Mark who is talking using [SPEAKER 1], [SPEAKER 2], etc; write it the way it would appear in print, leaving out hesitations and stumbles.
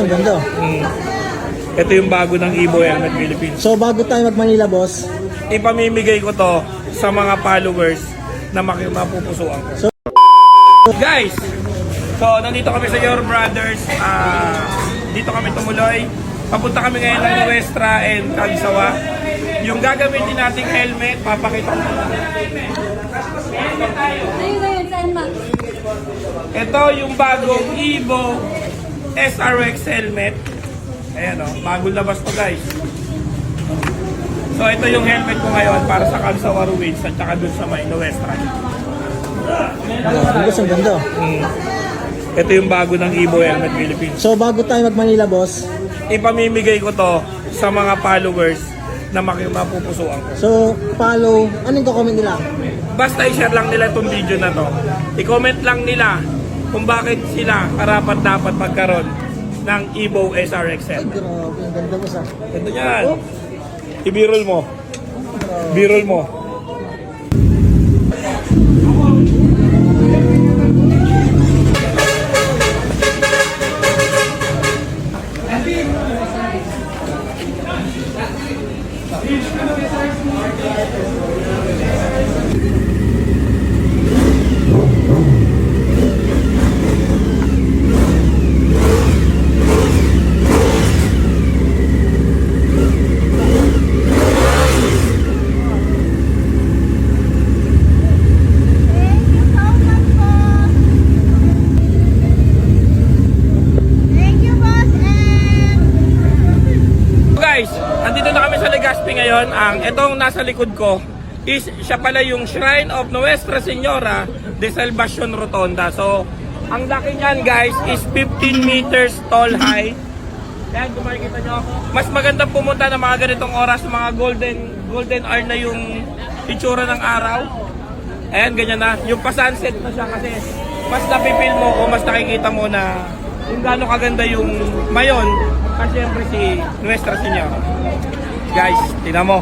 [SPEAKER 1] ang ganda.
[SPEAKER 2] Ito yung bago ng Evo Helmet Philippines.
[SPEAKER 1] So bago tayo mag-Manila, boss.
[SPEAKER 2] Ipamimigay ko to sa mga followers na mapupusuan ko.
[SPEAKER 1] So,
[SPEAKER 2] Guys, so nandito kami sa Your Brothers. Dito kami tumuloy. Papunta kami ngayon ng Nuestra and Cagsawa. Yung gagamitin nating helmet, papakita ko. Ito yung bagong Evo SRX helmet. Ayan o, bagong labas to guys. So ito yung helmet ko ngayon para sa Cagsawa Ruins at saka dun sa may Nuestra.
[SPEAKER 1] boss, ang ganda.
[SPEAKER 2] Ito yung bago ng Evo Helmet Philippines.
[SPEAKER 1] So bago tayo mag-Manila, boss.
[SPEAKER 2] Ipamimigay ko to sa mga followers na mapupusuan ko.
[SPEAKER 1] So follow, anong comment nila?
[SPEAKER 2] Basta i-share lang nila itong video na to. I-comment lang nila kung bakit sila karapat dapat magkaroon ng Evo SRX
[SPEAKER 1] Ay,
[SPEAKER 2] helmet.
[SPEAKER 1] grabe, ang ganda, boss ah.
[SPEAKER 2] Ito yan. I-viral mo. Viral mo. Guys, andito na kami sa Legazpi ngayon. Ang etong nasa likod ko is siya pala yung Shrine of Nuestra Señora de Salvacion Rotonda. So, ang laki niyan guys is 15 meters tall high. Kaya kung makikita nyo, mas maganda pumunta ng mga ganitong oras, mga golden hour na yung itsura ng araw. Ayan, ganyan na. Yung pa-sunset na siya kasi mas napipil mo o mas nakikita mo na kung gaano kaganda yung mayon. Kasi siyempre si Nuestra Señora. Guys, tingnan mo.